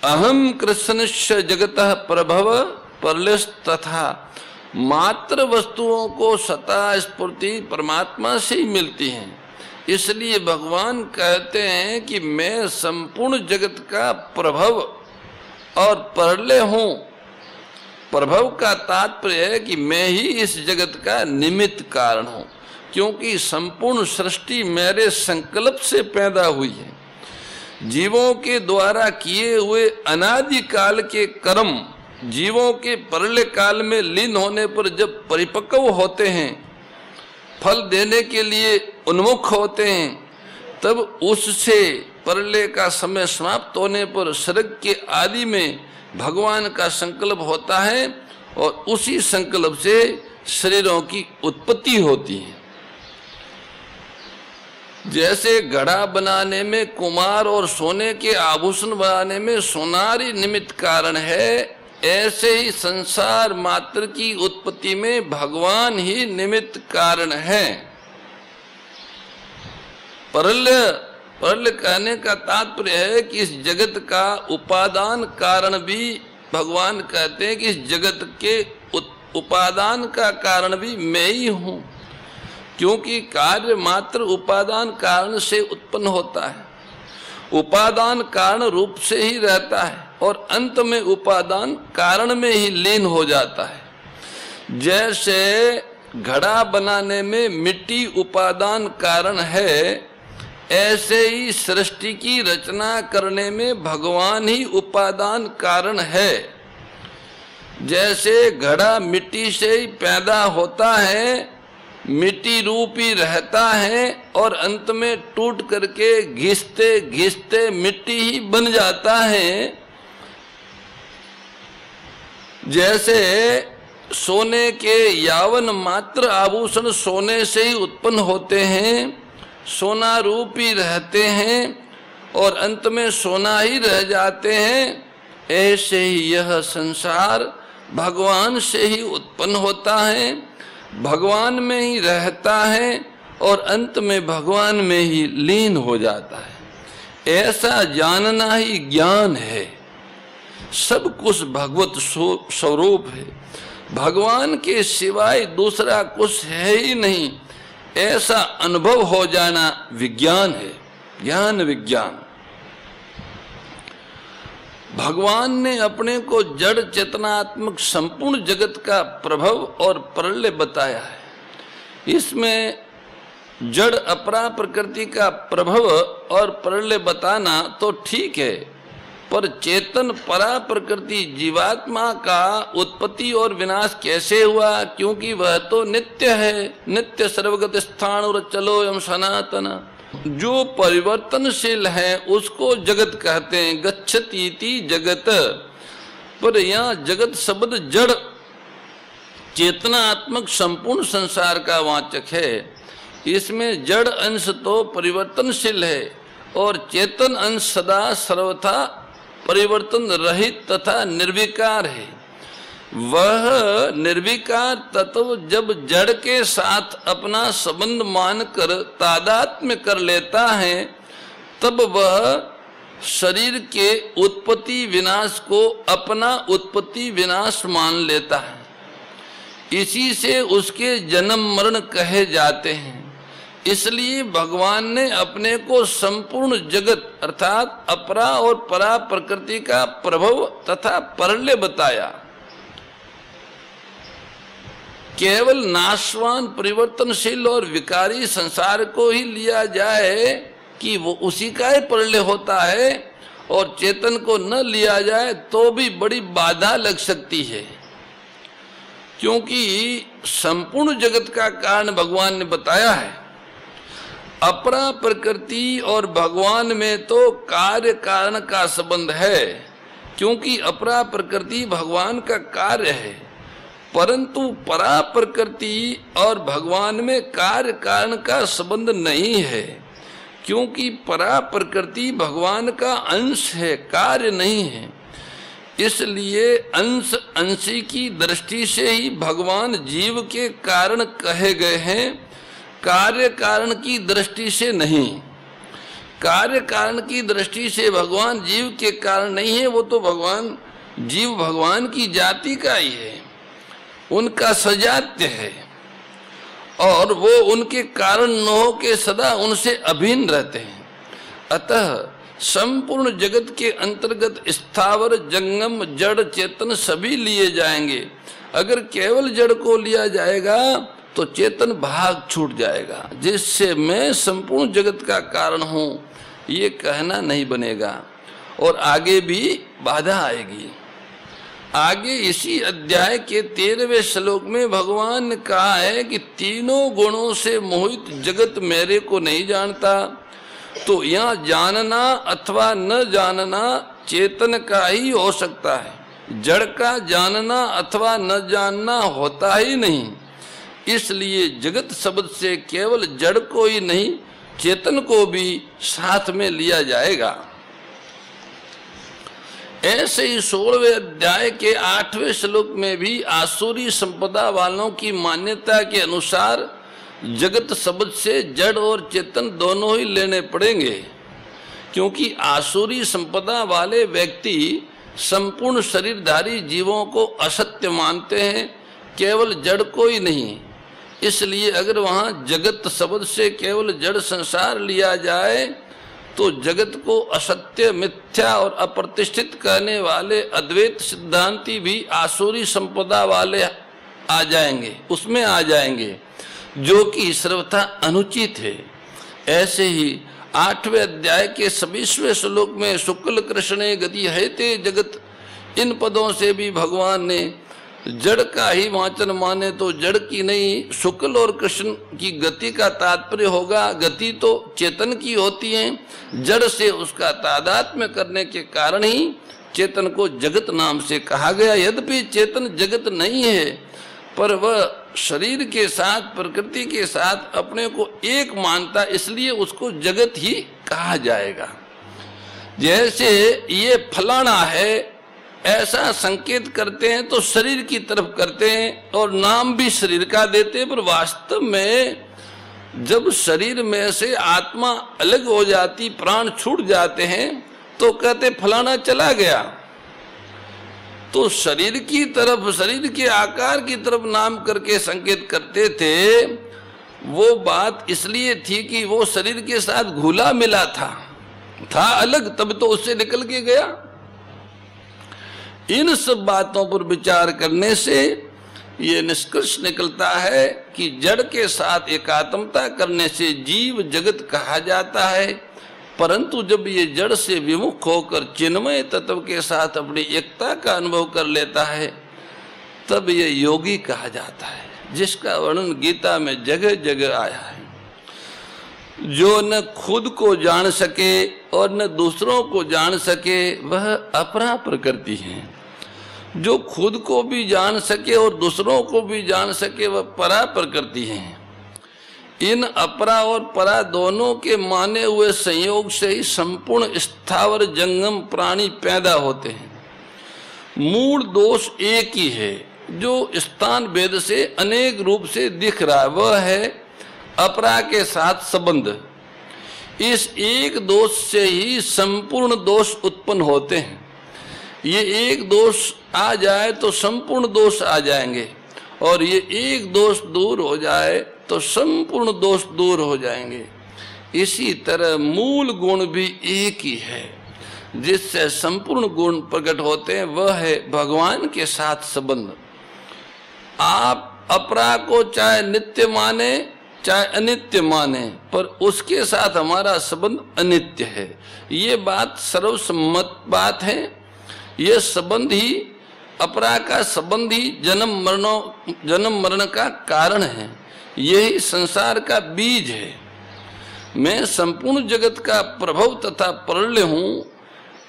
अहम कृष्णस्य जगतः प्रभव परलस्तथा। मात्र वस्तुओं को सता स्फूर्ति परमात्मा से ही मिलती है। इसलिए भगवान कहते हैं कि मैं संपूर्ण जगत का प्रभव और प्रलय हूँ। प्रभव का तात्पर्य है कि मैं ही इस जगत का निमित्त कारण हूँ, क्योंकि संपूर्ण सृष्टि मेरे संकल्प से पैदा हुई है। जीवों के द्वारा किए हुए अनादि काल के कर्म जीवों के प्रलय काल में लीन होने पर जब परिपक्व होते हैं, फल देने के लिए उन्मुख होते हैं, तब उससे प्रलय का समय समाप्त होने पर सर्ग के आदि में भगवान का संकल्प होता है और उसी संकल्प से शरीरों की उत्पत्ति होती है। जैसे घड़ा बनाने में कुमार और सोने के आभूषण बनाने में सोनारी निमित्त कारण है, ऐसे ही संसार मात्र की उत्पत्ति में भगवान ही निमित्त कारण है। प्रलय कहने का तात्पर्य है कि इस जगत का उपादान कारण भी भगवान कहते हैं कि इस जगत के उपादान का कारण भी मैं ही हूँ, क्योंकि कार्य मात्र उपादान कारण से उत्पन्न होता है। उपादान कारण रूप से ही रहता है और अंत में उपादान कारण में ही लीन हो जाता है। जैसे घड़ा बनाने में मिट्टी उपादान कारण है, ऐसे ही सृष्टि की रचना करने में भगवान ही उपादान कारण है। जैसे घड़ा मिट्टी से ही पैदा होता है, मिट्टी रूप ही रहता है और अंत में टूट करके घिसते घिसते मिट्टी ही बन जाता है। जैसे सोने के यावन मात्र आभूषण सोने से ही उत्पन्न होते हैं, सोना रूप ही रहते हैं और अंत में सोना ही रह जाते हैं, ऐसे ही यह संसार भगवान से ही उत्पन्न होता है, भगवान में ही रहता है और अंत में भगवान में ही लीन हो जाता है। ऐसा जानना ही ज्ञान है। सब कुछ भगवत स्वरूप है, भगवान के सिवाय दूसरा कुछ है ही नहीं, ऐसा अनुभव हो जाना विज्ञान है, ज्ञान विज्ञान। भगवान ने अपने को जड़ चेतनात्मक संपूर्ण जगत का प्रभव और प्रलय बताया है। इसमें जड़ अपरा प्रकृति का प्रभव और प्रलय बताना तो ठीक है, पर चेतन परा प्रकृति जीवात्मा का उत्पत्ति और विनाश कैसे हुआ? क्योंकि वह तो नित्य है, नित्य सर्वगत स्थान और चलो एवं सनातन। जो परिवर्तनशील है उसको जगत कहते हैं, गच्छति इति जगत। पर यहाँ जगत शब्द जड़ चेतनात्मक संपूर्ण संसार का वाचक है। इसमें जड़ अंश तो परिवर्तनशील है और चेतन अंश सदा सर्वथा परिवर्तन रहित तथा निर्विकार है। वह निर्विकार तत्व जब जड़ के साथ अपना संबंध मानकर तादात्म्य कर लेता है, तब वह शरीर के उत्पत्ति विनाश को अपना उत्पत्ति विनाश मान लेता है। इसी से उसके जन्म मरण कहे जाते हैं। इसलिए भगवान ने अपने को संपूर्ण जगत अर्थात अपरा और परा प्रकृति का प्रभव तथा प्रलय बताया। केवल नाशवान परिवर्तनशील और विकारी संसार को ही लिया जाए कि वो उसी का ही प्रलय होता है और चेतन को न लिया जाए तो भी बड़ी बाधा लग सकती है, क्योंकि संपूर्ण जगत का कारण भगवान ने बताया है। अपरा प्रकृति और भगवान में तो कार्य कारण का संबंध है, क्योंकि अपरा प्रकृति भगवान का कार्य है, परंतु परा प्रकृति और भगवान में कार्य कारण का संबंध नहीं है, क्योंकि परा प्रकृति भगवान का अंश है, कार्य नहीं है। इसलिए अंश अंशी की दृष्टि से ही भगवान जीव के कारण कहे गए हैं, कार्य कारण की दृष्टि से नहीं। कार्य कारण की दृष्टि से भगवान जीव के कारण नहीं है, वो तो भगवान जीव भगवान की जाति का ही है, उनका सजात्य है, और वो उनके कारण न हो के सदा उनसे अभिन्न रहते हैं। अतः संपूर्ण जगत के अंतर्गत स्थावर जंगम जड़ चेतन सभी लिए जाएंगे। अगर केवल जड़ को लिया जाएगा तो चेतन भाग छूट जाएगा, जिससे मैं संपूर्ण जगत का कारण हूँ ये कहना नहीं बनेगा, और आगे भी बाधा आएगी। आगे इसी अध्याय के 13वें श्लोक में भगवान ने कहा है कि तीनों गुणों से मोहित जगत मेरे को नहीं जानता। तो यहाँ जानना अथवा न जानना चेतन का ही हो सकता है, जड़ का जानना अथवा न जानना होता ही नहीं। इसलिए जगत शब्द से केवल जड़ को ही नहीं, चेतन को भी साथ में लिया जाएगा। ऐसे ही 16वें अध्याय के 8वें श्लोक में भी आसुरी संपदा वालों की मान्यता के अनुसार जगत शब्द से जड़ और चेतन दोनों ही लेने पड़ेंगे, क्योंकि आसुरी संपदा वाले व्यक्ति संपूर्ण शरीरधारी जीवों को असत्य मानते हैं, केवल जड़ को ही नहीं। इसलिए अगर वहाँ जगत शब्द से केवल जड़ संसार लिया जाए तो जगत को असत्य, मिथ्या और अप्रतिष्ठित कहने वाले अद्वैत सिद्धांती भी आसुरी संपदा वाले आ जाएंगे, उसमें आ जाएंगे, जो कि सर्वथा अनुचित है। ऐसे ही 8वें अध्याय के 26वें श्लोक में शुक्ल कृष्णे गति है ते जगत, इन पदों से भी भगवान ने जड़ का ही वाचन माने तो जड़ की नहीं, शुक्ल और कृष्ण की गति का तात्पर्य होगा। गति तो चेतन की होती है, जड़ से उसका तादात्म्य करने के कारण ही चेतन को जगत नाम से कहा गया। यद्यपि चेतन जगत नहीं है, पर वह शरीर के साथ, प्रकृति के साथ अपने को एक मानता, इसलिए उसको जगत ही कहा जाएगा। जैसे ये फलाना है ऐसा संकेत करते हैं तो शरीर की तरफ करते हैं और नाम भी शरीर का देते हैं, पर वास्तव में जब शरीर में से आत्मा अलग हो जाती, प्राण छूट जाते हैं, तो कहते फलाना चला गया। तो शरीर की तरफ, शरीर के आकार की तरफ नाम करके संकेत करते थे। वो बात इसलिए थी कि वो शरीर के साथ घुला मिला था अलग, तब तो उससे निकल के गया। इन सब बातों पर विचार करने से ये निष्कर्ष निकलता है कि जड़ के साथ एकात्मता करने से जीव जगत कहा जाता है, परंतु जब ये जड़ से विमुख होकर चिन्मय तत्व के साथ अपनी एकता का अनुभव कर लेता है, तब ये योगी कहा जाता है, जिसका वर्णन गीता में जगह जगह आया है। जो न खुद को जान सके और न दूसरों को जान सके वह अपरा प्रकृति है। जो खुद को भी जान सके और दूसरों को भी जान सके वह परा प्रकृति है। इन अपरा और परा दोनों के माने हुए संयोग से ही संपूर्ण स्थावर जंगम प्राणी पैदा होते हैं। मूल दोष एक ही है, जो स्थान भेद से अनेक रूप से दिख रहा है, वह है अपरा के साथ संबंध। इस एक दोष से ही संपूर्ण दोष उत्पन्न होते हैं। ये एक दोष आ जाए तो संपूर्ण दोष आ जाएंगे, और ये एक दोष दूर हो जाए तो संपूर्ण दोष दूर हो जाएंगे। इसी तरह मूल गुण भी एक ही है, जिससे संपूर्ण गुण प्रकट होते हैं, वह है भगवान के साथ संबंध। आप अपरा को चाहे नित्य माने चाहे अनित्य माने, पर उसके साथ हमारा संबंध अनित्य है। ये बात सर्वसम्मत बात है। यह संबंध ही, अपरा का संबंध ही जन्म मरण का कारण है। यही संसार का बीज है। मैं संपूर्ण जगत का प्रभव तथा प्रलय हूँ।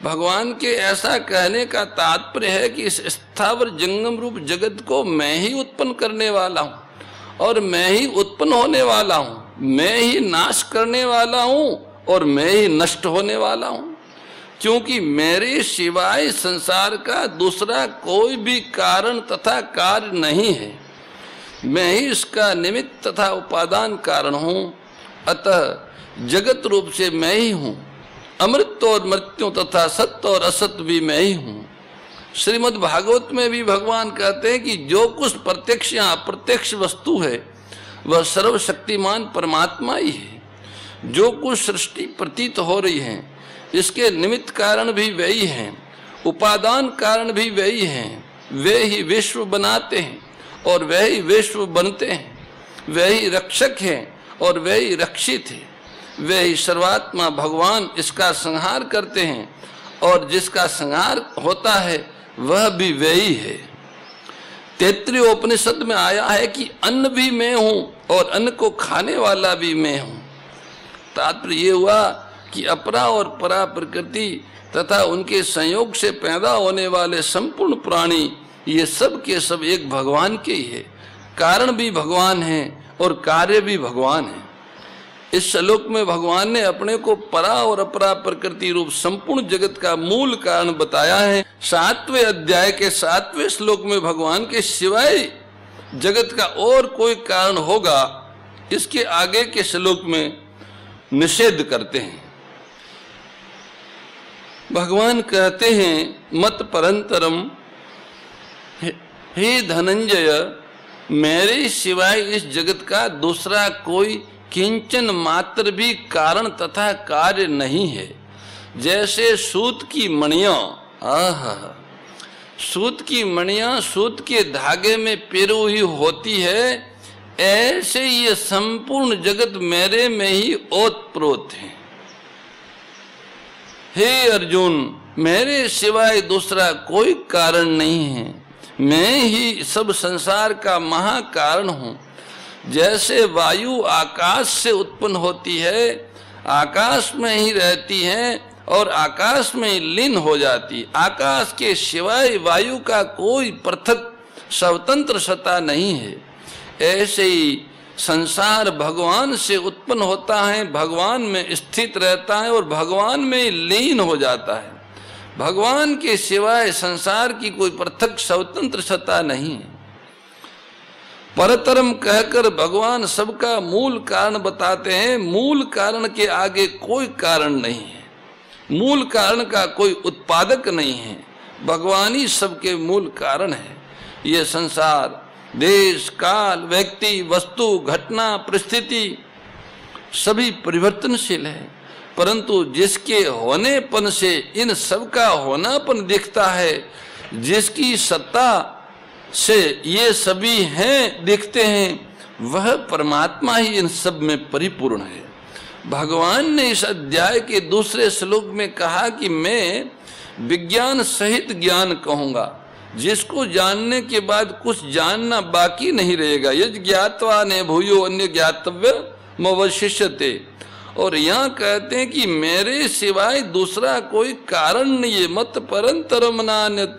भगवान के ऐसा कहने का तात्पर्य है कि इस स्थावर जंगम रूप जगत को मैं ही उत्पन्न करने वाला हूँ, और मैं ही उत्पन्न होने वाला हूँ, मैं ही नाश करने वाला हूँ, और मैं ही नष्ट होने वाला हूँ। क्योंकि मेरे सिवाय संसार का दूसरा कोई भी कारण तथा कार्य नहीं है। मैं ही इसका निमित्त तथा उपादान कारण हूँ। अतः जगत रूप से मैं ही हूँ, अमृत और मृत्यु तथा सत्य और असत्य भी मैं ही हूँ। श्रीमद् भागवत में भी भगवान कहते हैं कि जो कुछ प्रत्यक्ष या अप्रत्यक्ष वस्तु है वह सर्वशक्तिमान परमात्मा ही है। जो कुछ सृष्टि प्रतीत हो रही है इसके निमित्त कारण भी वही हैं, उपादान कारण भी वही हैं। वे ही विश्व बनाते हैं और वे ही विश्व बनते हैं। वे ही रक्षक हैं और वे ही रक्षित है। वे ही सर्वात्मा भगवान इसका संहार करते हैं और जिसका संहार होता है वह भी वही है। तैत्तिरीय उपनिषद में आया है कि अन्न भी मैं हूँ और अन्न को खाने वाला भी मैं हूँ। तात्पर्य ये हुआ कि अपरा और परा प्रकृति तथा उनके संयोग से पैदा होने वाले संपूर्ण प्राणी ये सब के सब एक भगवान के ही है। कारण भी भगवान है और कार्य भी भगवान है। इस श्लोक में भगवान ने अपने को परा और अपरा प्रकृति रूप संपूर्ण जगत का मूल कारण बताया है। 7वें अध्याय के 7वें श्लोक में भगवान के सिवाय जगत का और कोई कारण होगा इसके आगे के श्लोक में निषेध करते हैं। भगवान कहते हैं मत परंतरम, हे धनंजय, मेरे सिवाय इस जगत का दूसरा कोई किंचन मात्र भी कारण तथा कार्य नहीं है। जैसे सूत की मणियां, सूत की मणियां सूत के धागे में पिरो हुई होती है, ऐसे ये संपूर्ण जगत मेरे में ही ओतप्रोत है। हे अर्जुन, मेरे सिवाय दूसरा कोई कारण नहीं है। मैं ही सब संसार का महाकारण हूँ। जैसे वायु आकाश से उत्पन्न होती है, आकाश में ही रहती है और आकाश में ही लीन हो जाती। आकाश के सिवाय वायु का कोई पृथक स्वतंत्र सत्ता नहीं है। ऐसे ही संसार भगवान से उत्पन्न होता है, भगवान में स्थित रहता है और भगवान में लीन हो जाता है। भगवान के सिवाय संसार की कोई पृथक स्वतंत्र सत्ता नहीं है। परतरम कहकर भगवान सबका मूल कारण बताते हैं। मूल कारण के आगे कोई कारण नहीं है। मूल कारण का कोई उत्पादक नहीं है। भगवान ही सबके मूल कारण है। ये संसार देश काल व्यक्ति वस्तु घटना परिस्थिति सभी परिवर्तनशील है, परंतु जिसके होनेपन से इन सब का होनापन दिखता है, जिसकी सत्ता से ये सभी हैं दिखते हैं, वह परमात्मा ही इन सब में परिपूर्ण है। भगवान ने इस अध्याय के दूसरे श्लोक में कहा कि मैं विज्ञान सहित ज्ञान कहूंगा, जिसको जानने के बाद कुछ जानना बाकी नहीं रहेगा। यज् ज्ञात्वा ने भूयो अन्य ज्ञातव्य मवशिष्यते। और यहाँ कहते हैं कि मेरे सिवाय दूसरा कोई कारण नहीं है। मत परंतरम नान्यत,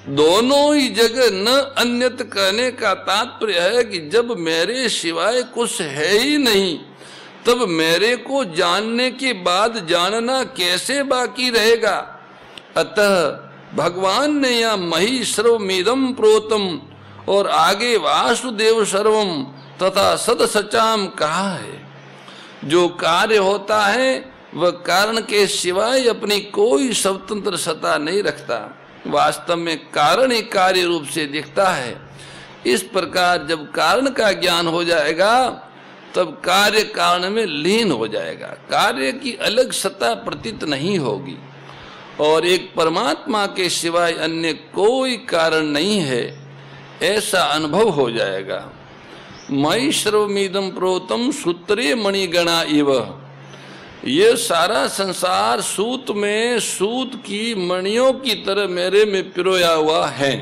दोनों ही जगह न अन्यत कहने का तात्पर्य है कि जब मेरे सिवाय कुछ है ही नहीं, तब मेरे को जानने के बाद जानना कैसे बाकी रहेगा। अतः भगवान ने यहाँ मही सर्वमिदं प्रोतम और आगे वासुदेव सर्वम तथा सद सचाम कहा है। जो कार्य होता है वह कारण के सिवाय अपनी कोई स्वतंत्र सत्ता नहीं रखता। वास्तव में कारण ही कार्य रूप से दिखता है। इस प्रकार जब कारण का ज्ञान हो जाएगा तब कार्य कारण में लीन हो जाएगा। कार्य की अलग सत्ता प्रतीत नहीं होगी और एक परमात्मा के सिवाय अन्य कोई कारण नहीं है, ऐसा अनुभव हो जाएगा। मयि सर्वमिदं प्रोतम सूत्रे मणिगणा इव। ये सारा संसार सूत में सूत की मणियों की तरह मेरे में पिरोया हुआ है।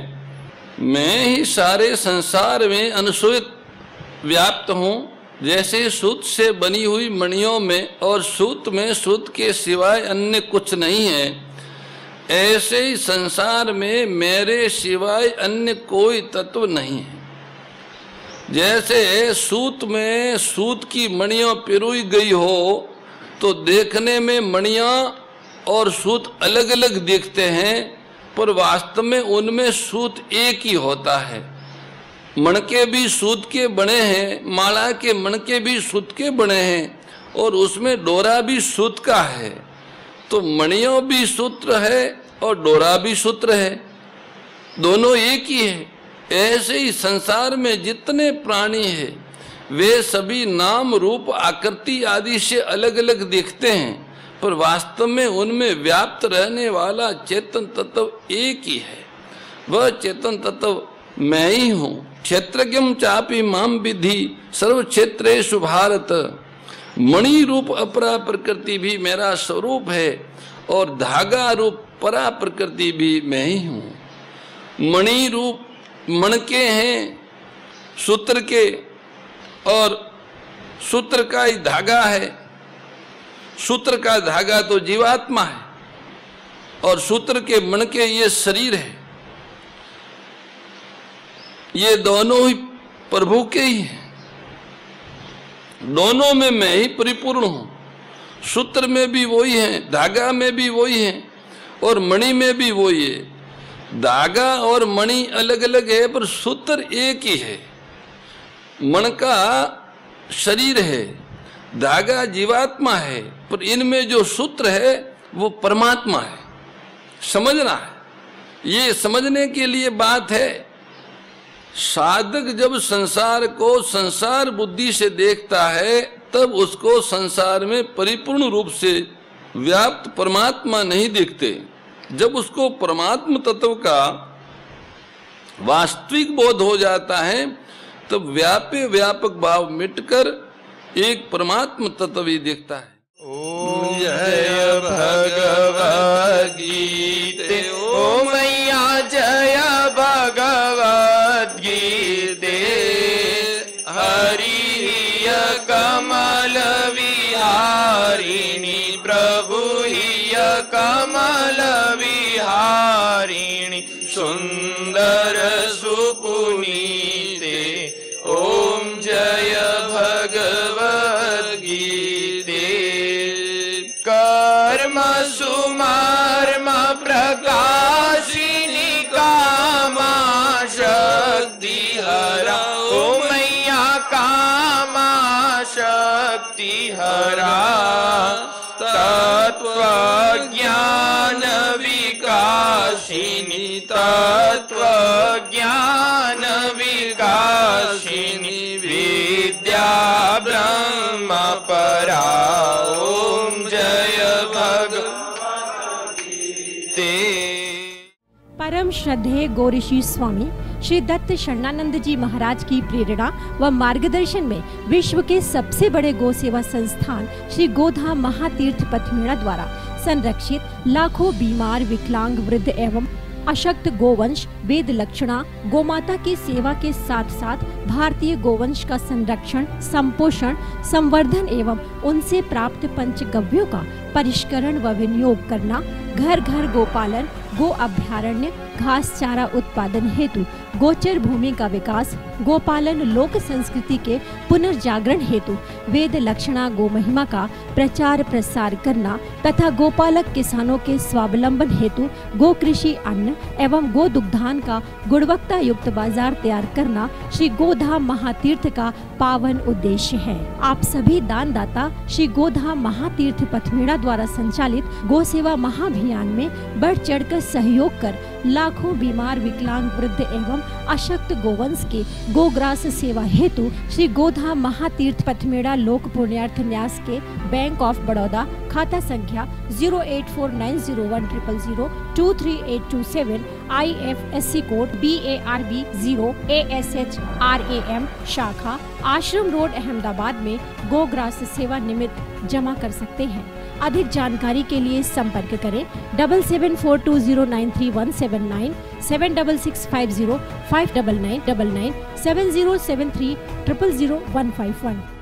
मैं ही सारे संसार में अनुसूत व्याप्त हूँ। जैसे सूत से बनी हुई मणियों में और सूत में सूत के सिवाय अन्य कुछ नहीं है, ऐसे ही संसार में मेरे सिवाय अन्य कोई तत्व नहीं है। जैसे सूत में सूत की मणियां पिरोई गई हो तो देखने में मणियां और सूत अलग अलग दिखते हैं, पर वास्तव में उनमें सूत एक ही होता है। मणके भी सूत के बने हैं, माला के मणके भी सूत के बने हैं और उसमें डोरा भी सूत का है, तो मणियों भी सूत्र है और डोरा भी सूत्र है, दोनों एक ही है। ऐसे ही संसार में जितने प्राणी हैं वे सभी नाम रूप आकृति आदि से अलग अलग दिखते हैं, पर वास्तव में उनमें व्याप्त रहने वाला चेतन तत्व एक ही है। वह चेतन तत्व मैं ही हूँ। क्षेत्रज्ञम चापि माम विद्धि सर्व क्षेत्रेषु भारत। मणि रूप अपरा प्रकृति भी मेरा स्वरूप है और धागा रूप परा प्रकृति भी मैं ही हूँ। मणि रूप मणके हैं सूत्र के, और सूत्र का ही धागा है। सूत्र का धागा तो जीवात्मा है और सूत्र के मणके ये शरीर है। ये दोनों ही प्रभु के ही हैं। दोनों में मैं ही परिपूर्ण हूँ। सूत्र में भी वही है, धागा में भी वही है और मणि में भी वही है। धागा और मणि अलग अलग है पर सूत्र एक ही है। मण का शरीर है, धागा जीवात्मा है, पर इनमें जो सूत्र है वो परमात्मा है। समझना है, ये समझने के लिए बात है। साधक जब संसार को संसार बुद्धि से देखता है तब उसको संसार में परिपूर्ण रूप से व्याप्त परमात्मा नहीं दिखते। जब उसको परमात्म तत्व का वास्तविक बोध हो जाता है तब व्यापक भाव मिटकर एक परमात्म तत्व ही दिखता है। ओम जय भगवद गीते, ओ मैया जय भगवद गीते। हरि कमल विहारिणी प्रभु हिय कमल विहारिणी सुंदर सुपुनीते। ओम जय भगवद गीते। कर्म सुमर्म प्रकाशिनी कामा शक्ति हरा। ओ मैया कामा शक्ति हरा। तत्व ज्ञान विकासिनी तत्व ज्ञान विकासिनी विद्या ब्रह्म परा। ओम जय भगवते। परम श्रद्धेय गौरीशी स्वामी श्री दत्त शरणानंद जी महाराज की प्रेरणा व मार्गदर्शन में विश्व के सबसे बड़े गौ सेवा संस्थान श्री गोधाम महातीर्थ पथमेड़ा द्वारा संरक्षित लाखों बीमार विकलांग वृद्ध एवं अशक्त गोवंश वेद लक्षणा गोमाता की सेवा के साथ साथ भारतीय गोवंश का संरक्षण, संपोषण, संवर्धन एवं उनसे प्राप्त पंचगव्यों का परिष्करण व विनियोग करना, घर घर गोपालन, गो अभ्यारण्य, घास चारा उत्पादन हेतु गोचर भूमि का विकास, गोपालन लोक संस्कृति के पुनर्जागरण हेतु वेद लक्षणा गो महिमा का प्रचार प्रसार करना तथा गोपालक किसानों के स्वावलंबन हेतु गो कृषि अन्न एवं गो दुग्धान का गुणवत्ता युक्त बाजार तैयार करना श्री गोधाम महातीर्थ का पावन उद्देश्य है। आप सभी दानदाता श्री गोधाम महातीर्थ पथमेड़ा द्वारा संचालित गो सेवा महाअभियान में बढ़ चढ़कर सहयोग कर लाखों बीमार विकलांग वृद्ध एवं अशक्त गोवंश के गोग्रास सेवा हेतु श्री गोधाम महातीर्थ पथमेड़ा लोक पुण्यार्थ न्यास के बैंक ऑफ बड़ौदा खाता संख्या 084901000238827 IFSC कोड BARB 0 ASHRAM शाखा आश्रम रोड अहमदाबाद में गोग्रास सेवा निमित्त जमा कर सकते हैं। अधिक जानकारी के लिए संपर्क करें 7742093179 76650 59999 7073 00151।